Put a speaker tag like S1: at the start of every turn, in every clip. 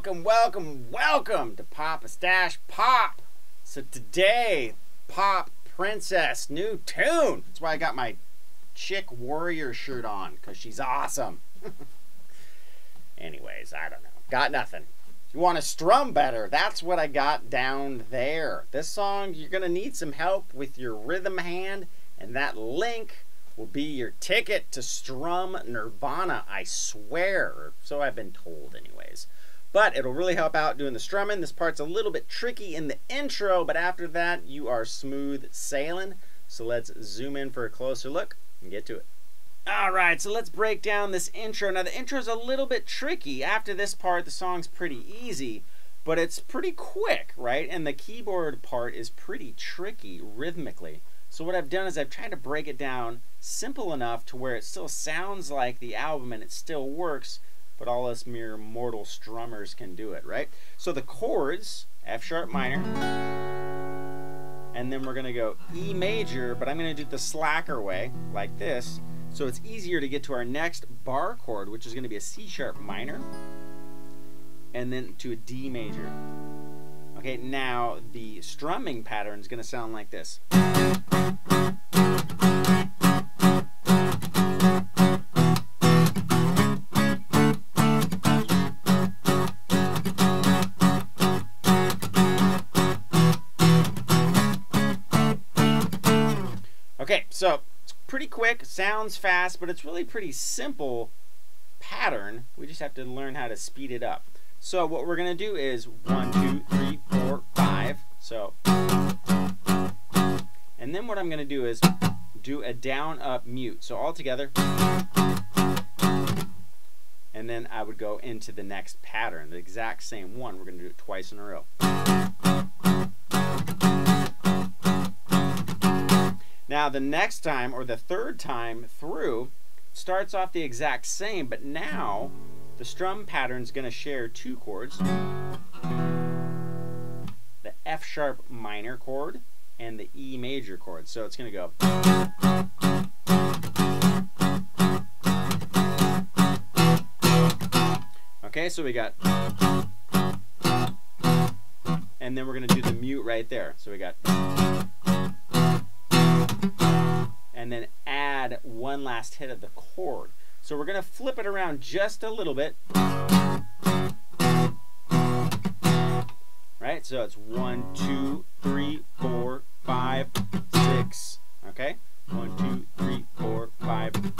S1: Welcome, welcome, welcome to PapastachePop. So today, Pop Princess, new tune. That's why I got my chick warrior shirt on, because she's awesome. Anyways, I don't know. Got nothing. If you want to strum better, that's what I got down there. This song, you're going to need some help with your rhythm hand, and that link will be your ticket to strum nirvana, I swear. Or so I've been told anyways. But it'll really help out doing the strumming. This part's a little bit tricky in the intro, but after that, you are smooth sailing. So let's zoom in for a closer look and get to it. Alright, so let's break down this intro. Now the intro's a little bit tricky. After this part, the song's pretty easy, but it's pretty quick, right? And the keyboard part is pretty tricky rhythmically. So what I've done is I've tried to break it down simple enough to where it still sounds like the album and it still works, but all us mere mortal strummers can do it, right? So the chords, F sharp minor, and then we're gonna go E major, but I'm gonna do it the slacker way, like this, so it's easier to get to our next bar chord, which is gonna be a C sharp minor, and then to a D major. Okay, now the strumming pattern is gonna sound like this. Okay, so it's pretty quick, sounds fast, but it's really pretty simple pattern. We just have to learn how to speed it up. So what we're going to do is 1, 2, 3, 4, 5. So, and then what I'm going to do is do a down, up, mute. So all together. And then I would go into the next pattern, the exact same one. We're going to do it twice in a row. Now the next time, or the third time through, starts off the exact same, but now the strum pattern is going to share two chords, the F sharp minor chord and the E major chord. So it's going to go. Okay, so we got, and then we're going to do the mute right there. So we got, and then add one last hit of the chord. So we're going to flip it around just a little bit. Right? So it's 1, 2, 3, 4, 5, 6. Okay? 1, 2, 3, 4, 5.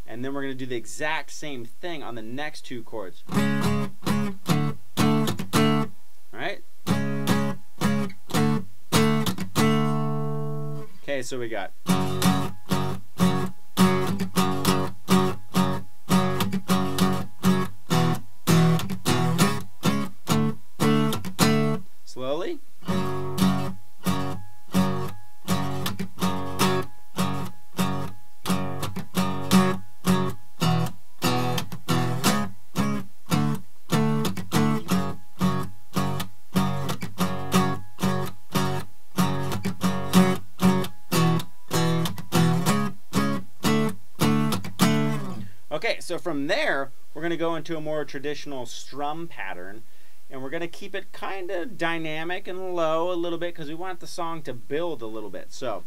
S1: And then we're going to do the exact same thing on the next two chords. Alright? Okay, so we got. Slowly. Okay, so from there, we're going to go into a more traditional strum pattern, and we're going to keep it kind of dynamic and low a little bit because we want the song to build a little bit. So,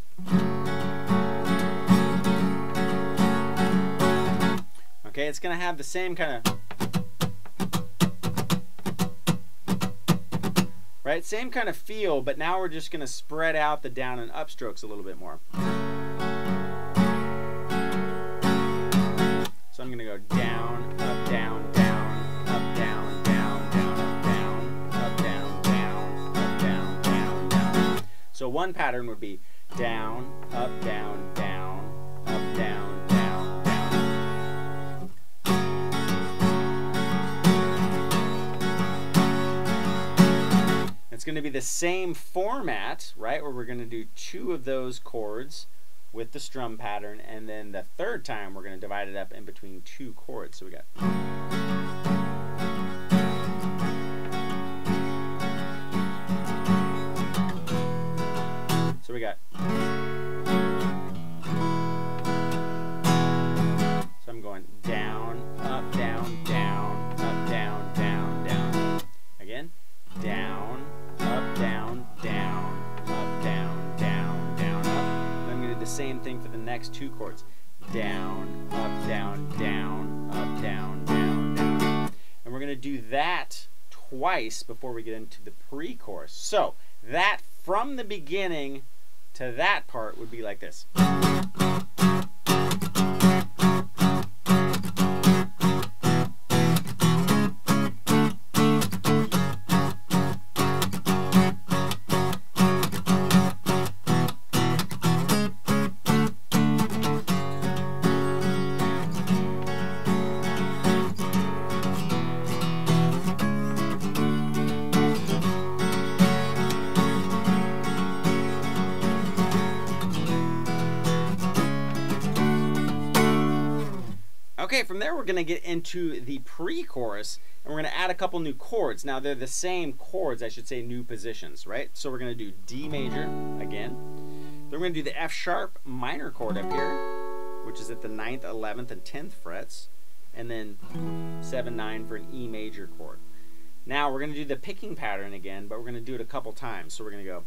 S1: okay, it's going to have the same kind of, right, same kind of feel, but now we're just going to spread out the down and up strokes a little bit more. So I'm going to go down, up, down, down, up, down, down, down, up, down, up, down, down, up, down, down, down. So one pattern would be down, up, down, down, up, down, down, down. It's going to be the same format, right, where we're going to do two of those chords with the strum pattern, and then the third time we're going to divide it up in between two chords. So we got. So we got. So I'm going down, up, down, down, up, down, down, down. do that twice before we get into the pre-chorus. So that from the beginning to that part would be like this. Okay, from there we're going to get into the pre-chorus, and we're going to add a couple new chords. Now they're the same chords, I should say new positions, right? So we're going to do D major again. Then we're going to do the F sharp minor chord up here, which is at the 9th, 11th, and 10th frets, and then 7, 9 for an E major chord. Now we're going to do the picking pattern again, but we're going to do it a couple times. So we're going to go.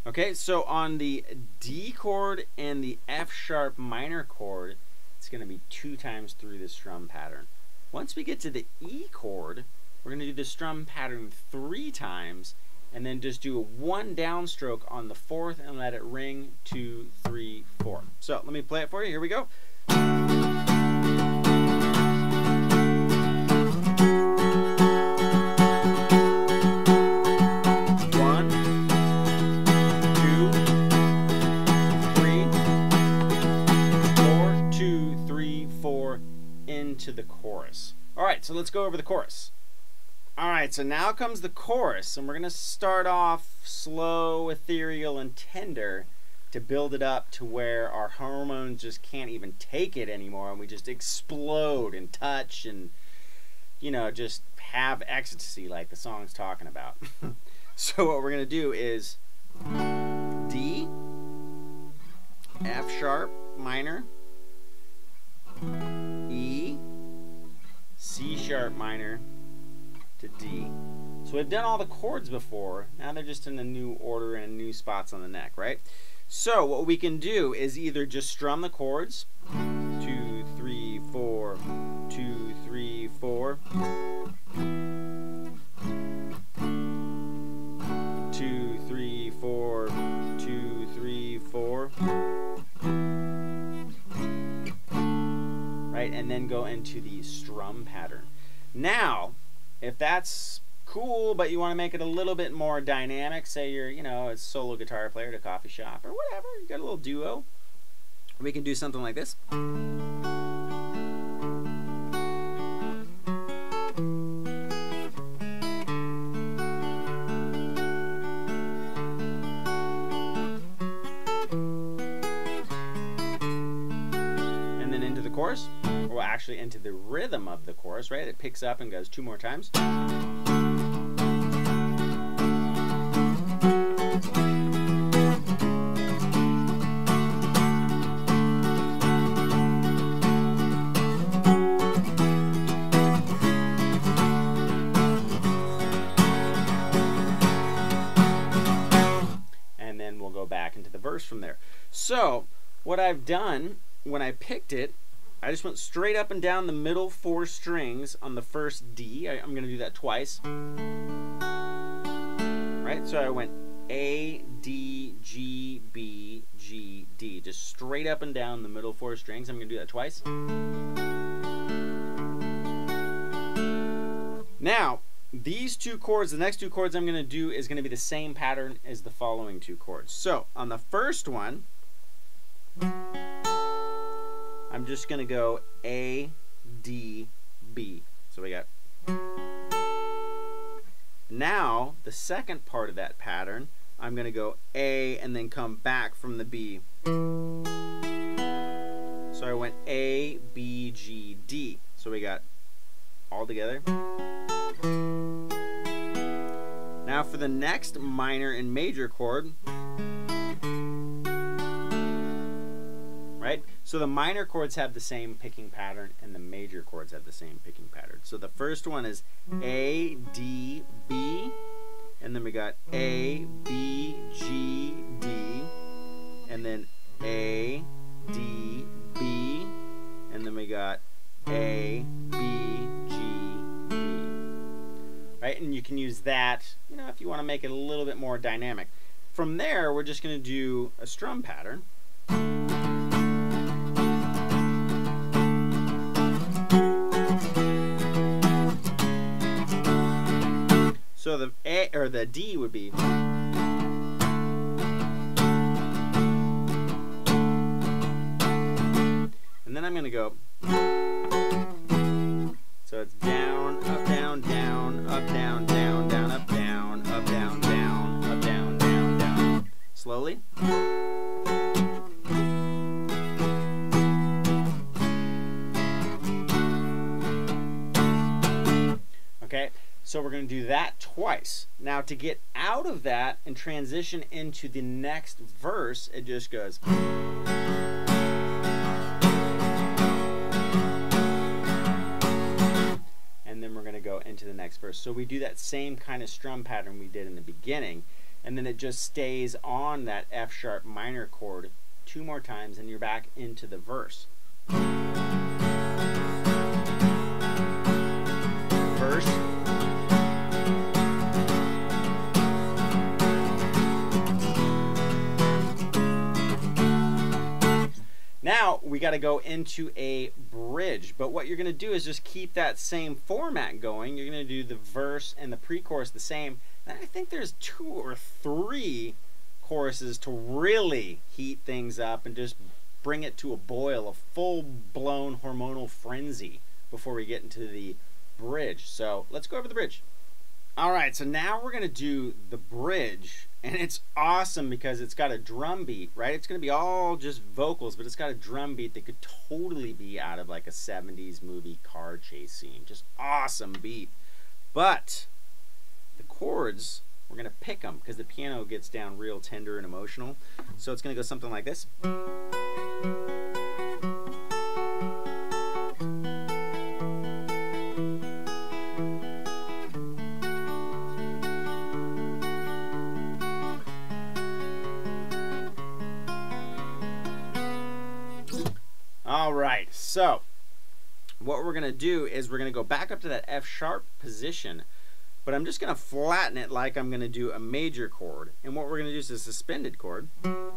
S1: Okay, so on the D chord and the F sharp minor chord, it's going to be 2 times through the strum pattern. Once we get to the E chord, we're going to do the strum pattern 3 times, and then just do a 1 downstroke on the 4th and let it ring 2, 3, 4. So let me play it for you. Here we go. Into the chorus. Alright, so let's go over the chorus. Alright, so now comes the chorus, and we're going to start off slow, ethereal, and tender to build it up to where our hormones just can't even take it anymore, and we just explode and touch and, you know, just have ecstasy like the song's talking about. So what we're going to do is D, F sharp minor, E, C sharp minor to D. So we've done all the chords before. Now they're just in a new order and new spots on the neck, right? So what we can do is either just strum the chords, 2, 3, 4, 2, 3, 4, 2, 3, 4, 2, 3, 4. Right, and then go into the strum pattern. Now, if that's cool, but you want to make it a little bit more dynamic, say you're, you know, a solo guitar player at a coffee shop or whatever, you got a little duo, we can do something like this. And then into the chorus. Well, actually into the rhythm of the chorus, right? It picks up and goes 2 more times. And then we'll go back into the verse from there. So, what I've done when I picked it, I just went straight up and down the middle 4 strings on the first D. I'm going to do that twice. Right? So I went A, D, G, B, G, D. Just straight up and down the middle 4 strings. I'm going to do that twice. Now, these 2 chords, the next 2 chords I'm going to do is going to be the same pattern as the following 2 chords. So on the first one, I'm just going to go A, D, B. So we got. Now, the second part of that pattern, I'm going to go A and then come back from the B. So I went A, B, G, D. So we got all together. Now for the next minor and major chord, right? So the minor chords have the same picking pattern and the major chords have the same picking pattern. So the first one is A, D, B, and then we got A, B, G, D, and then A, D, B, and then we got A, B, G, D. Right? And you can use that, you know, if you want to make it a little bit more dynamic. From there, we're just going to do a strum pattern. So the A or the D would be, and then I'm going to go, so it's down, up, down, down, up, down, down, down, up, down, up, down, down, up, down, down, down. Slowly. Okay, so we're going to do that twice. Now to get out of that and transition into the next verse, it just goes. And then we're going to go into the next verse. So we do that same kind of strum pattern we did in the beginning, and then it just stays on that F sharp minor chord 2 more times and you're back into the verse. Verse. Now we got to go into a bridge, but what you're going to do is just keep that same format going. You're going to do the verse and the pre-chorus the same. And I think there's 2 or 3 choruses to really heat things up and just bring it to a boil, a full-blown hormonal frenzy before we get into the bridge. So let's go over the bridge. All right, so now we're going to do the bridge, and it's awesome because it's got a drum beat, right? It's going to be all just vocals, but it's got a drum beat that could totally be out of like a 70s movie car chase scene. Just awesome beat. But the chords, we're going to pick them because the piano gets down real tender and emotional. So it's going to go something like this. All right, so what we're going to do is we're going to go back up to that F sharp position, but I'm just going to flatten it like I'm going to do a major chord. And what we're going to do is a suspended chord. And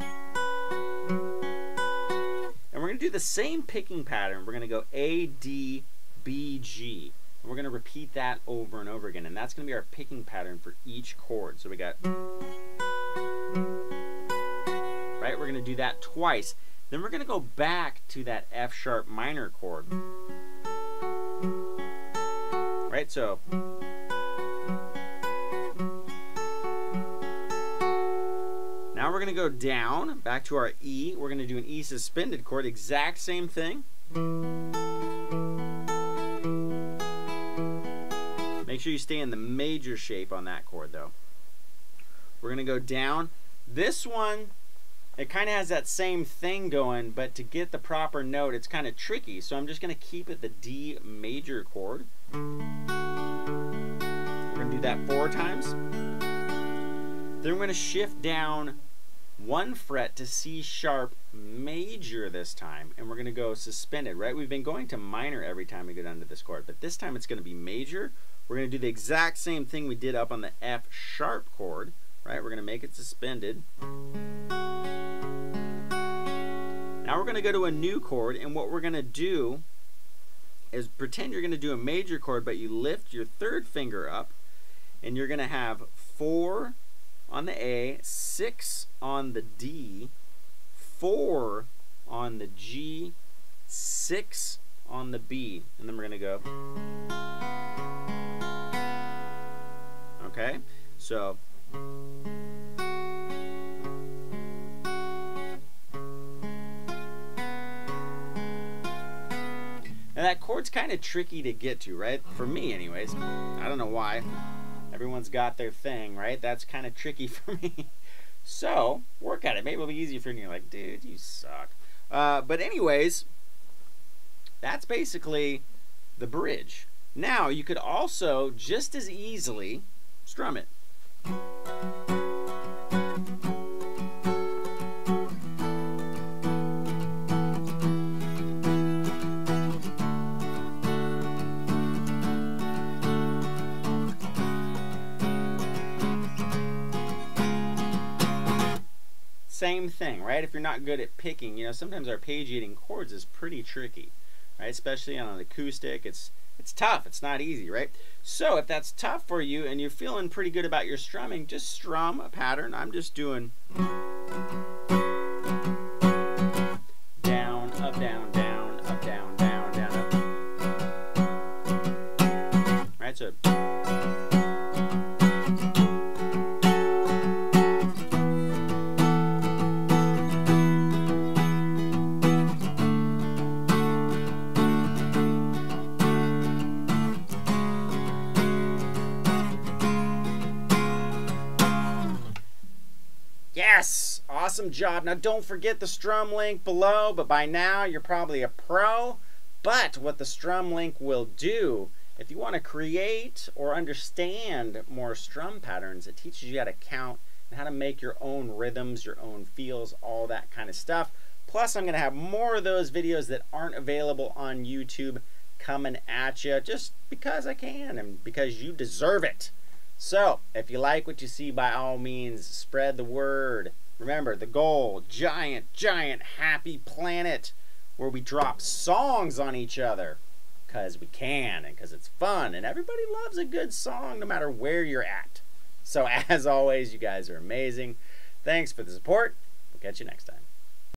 S1: we're going to do the same picking pattern. We're going to go A, D, B, G. And we're going to repeat that over and over again. And that's going to be our picking pattern for each chord. So we got, right? We're going to do that twice. Then we're going to go back to that F sharp minor chord. Right, so. Now we're going to go down, back to our E. We're going to do an E suspended chord, exact same thing. Make sure you stay in the major shape on that chord though. We're going to go down. This one, it kind of has that same thing going, but to get the proper note, it's kind of tricky. So I'm just going to keep it the D major chord. We're going to do that 4 times. Then we're going to shift down 1 fret to C sharp major this time, and we're going to go suspended, right? We've been going to minor every time we go down to this chord, but this time it's going to be major. We're going to do the exact same thing we did up on the F sharp chord, right? We're going to make it suspended. Now we're going to go to a new chord, and what we're going to do is pretend you're going to do a major chord, but you lift your 3rd finger up, and you're going to have 4 on the A, 6 on the D, 4 on the G, 6 on the B, and then we're going to go. Okay, so. Now that chord's kind of tricky to get to, right? For me anyways. I don't know why. Everyone's got their thing, right? That's kind of tricky for me. So, work at it. Maybe it'll be easier for you. You're like, dude, you suck. But anyways, that's basically the bridge. Now you could also just as easily strum it. Same thing, right? If you're not good at picking, you know, sometimes arpeggiating chords is pretty tricky, right? Especially on an acoustic, it's tough. It's not easy, right? So if that's tough for you and you're feeling pretty good about your strumming, just strum a pattern. I'm just doing down, up, down, down, up, down, down, down, up. Right? So yes! Awesome job. Now don't forget the strum link below, but by now you're probably a pro. But what the strum link will do, if you want to create or understand more strum patterns, it teaches you how to count and how to make your own rhythms, your own feels, all that kind of stuff. Plus I'm going to have more of those videos that aren't available on YouTube coming at you just because I can and because you deserve it. So, if you like what you see, by all means, spread the word. Remember, the goal, giant, happy planet where we drop songs on each other because we can and because it's fun. And everybody loves a good song no matter where you're at. So, as always, you guys are amazing. Thanks for the support. We'll catch you next time.